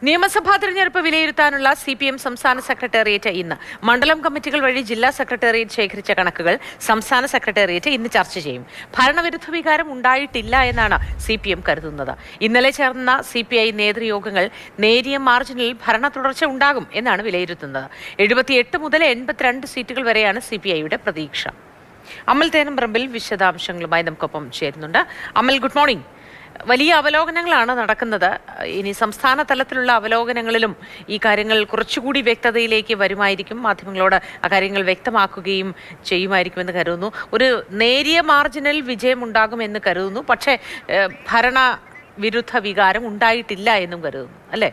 നിയമസഭാ തെരഞ്ഞെടുപ്പ് വിലയിരുത്താനുള്ള CPM സംസ്ഥാന സെക്രട്ടേറിയറ്റ് ഇന്ന് മണ്ഡലം കമ്മിറ്റികൾ വഴി ജില്ലാ സെക്രട്ടേറിയറ്റ് ശേഖരിച്ച കണക്കുകൾ സംസ്ഥാന സെക്രട്ടേറിയറ്റ് ഇന്ന് ചർച്ച ചെയ്യും. ഭരണവിരുദ്ധ വികാരം ഉണ്ടായിട്ടില്ല എന്നാണ് CPM കരുതുന്നത്. ഇന്നലെ ചേർന്ന CPI നേതൃയോഗങ്ങൾ നേരിയ മാർജിനിൽ ഭരണ തുടർച്ച ഉണ്ടാകും എന്നാണ് വിലയിരുത്തുന്നത്. 78 മുതൽ 82 സീറ്റുകൾ വരെയാണ് CPIയുടെ പ്രതീക്ഷ. അമൽ തേനംപറമ്പിൽ വിശദാംശങ്ങളുമായി നമുക്കൊപ്പം ചേരുന്നുണ്ട്. അമൽ, ഗുഡ് മോർണിംഗ്. വലിയ അവലോകനങ്ങളാണ് നടക്കുന്നത്. ഇനി സംസ്ഥാന തലത്തിലുള്ള അവലോകനങ്ങളിലും ഈ കാര്യങ്ങൾ കുറച്ചുകൂടി വ്യക്തതയിലേക്ക് വരുമായിരിക്കും. മാധ്യമങ്ങളോട് ആ കാര്യങ്ങൾ വ്യക്തമാക്കുകയും ചെയ്യുമായിരിക്കുമെന്ന് കരുതുന്നു. ഒരു നേരിയ മാർജിനൽ വിജയമുണ്ടാകുമെന്ന് കരുതുന്നു. പക്ഷേ ഭരണ വിരുദ്ധ വികാരം ഉണ്ടായിട്ടില്ല എന്നും കരുതുന്നു, അല്ലേ?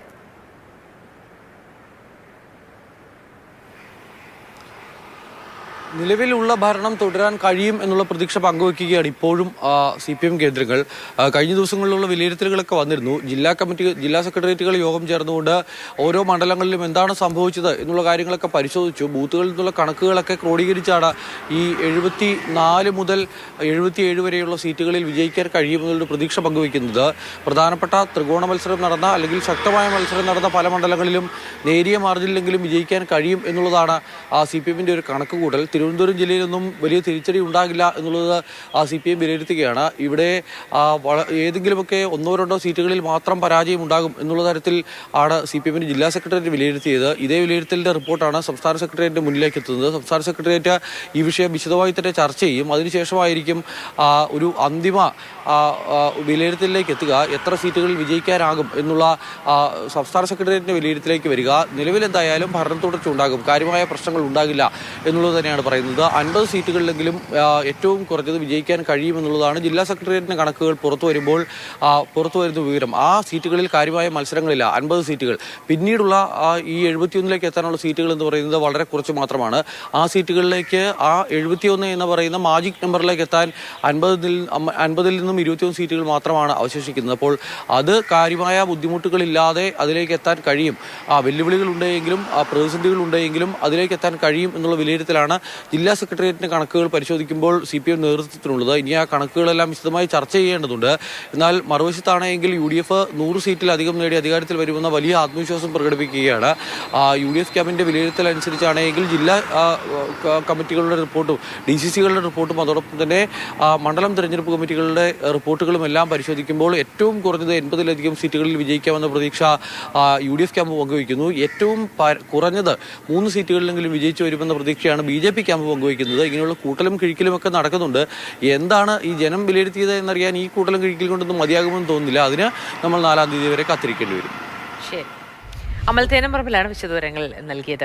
നിലവിലുള്ള ഭരണം തുടരാൻ കഴിയും എന്നുള്ള പ്രതീക്ഷ പങ്കുവയ്ക്കുകയാണ് ഇപ്പോഴും CPM കേന്ദ്രങ്ങൾ. കഴിഞ്ഞ ദിവസങ്ങളിലുള്ള വിലയിരുത്തലുകളൊക്കെ വന്നിരുന്നു. ജില്ലാ സെക്രട്ടേറിയറ്റുകൾ യോഗം ചേർന്നുകൊണ്ട് ഓരോ മണ്ഡലങ്ങളിലും എന്താണ് സംഭവിച്ചത് എന്നുള്ള കാര്യങ്ങളൊക്കെ പരിശോധിച്ചു. ബൂത്തുകളിൽ നിന്നുള്ള കണക്കുകളൊക്കെ ക്രോഡീകരിച്ചാണ് ഈ 74 മുതൽ 77 വരെയുള്ള സീറ്റുകളിൽ വിജയിക്കാൻ കഴിയുമെന്നുള്ള പ്രതീക്ഷ പങ്കുവയ്ക്കുന്നത്. പ്രധാനപ്പെട്ട ത്രികോണ മത്സരം നടന്ന അല്ലെങ്കിൽ ശക്തമായ മത്സരം നടന്ന പല മണ്ഡലങ്ങളിലും നേരിയ മാർജിനിലെങ്കിലും വിജയിക്കാൻ കഴിയും എന്നുള്ളതാണ് CPMന്റെ ഒരു കണക്കുകൂട്ടൽ. തിരുവനന്തപുരം ജില്ലയിലൊന്നും വലിയ തിരിച്ചടി ഉണ്ടാകില്ല എന്നുള്ളത് CPM വിലയിരുത്തുകയാണ്. ഇവിടെ ഏതെങ്കിലുമൊക്കെ 1-2 സീറ്റുകളിൽ മാത്രം പരാജയം ഉണ്ടാകും എന്നുള്ള തരത്തിൽ ആണ് CPMന്റെ ജില്ലാ സെക്രട്ടേറിയറ്റ് വിലയിരുത്തിയത്. ഇതേ വിലയിരുത്തലിന്റെ റിപ്പോർട്ടാണ് സംസ്ഥാന സെക്രട്ടേറിയറ്റിന്റെ മുന്നിലേക്ക് എത്തുന്നത്. സംസ്ഥാന സെക്രട്ടേറിയറ്റ് ഈ വിഷയം വിശദമായി തന്നെ ചർച്ച ചെയ്യും. അതിനുശേഷമായിരിക്കും ഒരു അന്തിമ വിലയിരുത്തലിലേക്ക് എത്തുക. എത്ര സീറ്റുകളിൽ വിജയിക്കാനാകും എന്നുള്ള സംസ്ഥാന സെക്രട്ടേറിയറ്റിന്റെ വിലയിരുത്തലിലേക്ക് വരിക. നിലവിലെന്തായാലും ഭരണ തുടർച്ച ഉണ്ടാകും, കാര്യമായ പ്രശ്നങ്ങൾ ഉണ്ടാകില്ല എന്നുള്ളത് തന്നെയാണ് പറയുന്നത്. 50 സീറ്റുകളിലെങ്കിലും ഏറ്റവും കുറഞ്ഞത് വിജയിക്കാൻ കഴിയുമെന്നുള്ളതാണ് ജില്ലാ സെക്രട്ടേറിയറ്റിന്റെ കണക്കുകൾ പുറത്തു വരുന്ന വിവരം. ആ സീറ്റുകളിൽ കാര്യമായ മത്സരങ്ങളില്ല. 50 സീറ്റുകൾ. പിന്നീടുള്ള ഈ 71ലേക്ക് എത്താനുള്ള സീറ്റുകൾ എന്ന് പറയുന്നത് വളരെ കുറച്ച് മാത്രമാണ്. ആ സീറ്റുകളിലേക്ക് 71 എന്ന് പറയുന്ന മാജിക് നമ്പറിലേക്ക് എത്താൻ 50-ൽ നിന്നും 21 സീറ്റുകൾ മാത്രമാണ് അവശേഷിക്കുന്നത്. അപ്പോൾ അത് കാര്യമായ ബുദ്ധിമുട്ടുകളില്ലാതെ അതിലേക്ക് എത്താൻ കഴിയും. വെല്ലുവിളികൾ ഉണ്ടെങ്കിലും പ്രതിസന്ധികൾ ഉണ്ടെങ്കിലും അതിലേക്ക് എത്താൻ കഴിയും എന്നുള്ള വിലയിരുത്തലാണ് ജില്ലാ സെക്രട്ടേറിയറ്റിന്റെ കണക്കുകൾ പരിശോധിക്കുമ്പോൾ CPM നേതൃത്വത്തിനുള്ളത്. ഇനി ആ കണക്കുകളെല്ലാം വിശദമായി ചർച്ച ചെയ്യേണ്ടതുണ്ട്. എന്നാൽ മറുവശത്താണെങ്കിൽ UDF 100 സീറ്റിലധികം നേടി അധികാരത്തിൽ വരുമെന്ന വലിയ ആത്മവിശ്വാസം പ്രകടിപ്പിക്കുകയാണ്. UDF ക്യാമ്പിന്റെ വിലയിരുത്തൽ അനുസരിച്ചാണെങ്കിൽ ജില്ലാ കമ്മിറ്റികളുടെ റിപ്പോർട്ടും DCCകളുടെ റിപ്പോർട്ടും അതോടൊപ്പം തന്നെ മണ്ഡലം തെരഞ്ഞെടുപ്പ് കമ്മിറ്റികളുടെ റിപ്പോർട്ടുകളും എല്ലാം പരിശോധിക്കുമ്പോൾ ഏറ്റവും കുറഞ്ഞത് 80-ലധികം സീറ്റുകളിൽ വിജയിക്കാമെന്ന പ്രതീക്ഷ UDF ക്യാമ്പ് പങ്കുവയ്ക്കുന്നു. ഏറ്റവും കുറഞ്ഞത് 3 സീറ്റുകളിലെങ്കിലും വിജയിച്ചു വരുമെന്ന പ്രതീക്ഷയാണ് BJP ക്യാമ്പ് പങ്കുവയ്ക്കുന്നത്. ഇങ്ങനെയുള്ള കൂട്ടലും കിഴിക്കലും ഒക്കെ നടക്കുന്നുണ്ട്. എന്താണ് ഈ ജനം വിലയിരുത്തിയത് എന്നറിയാൻ ഈ കൂട്ടലും കിഴിക്കൽ കൊണ്ടൊന്നും മതിയാകുമെന്ന് തോന്നുന്നില്ല. അതിന് നമ്മൾ 4-ാം തീയതി വരെ കാത്തിരിക്കേണ്ടി വരും. ശരി, അമൽ തേനംപറമ്പിലാണ് വിശദവിവരങ്ങൾ നൽകിയത്.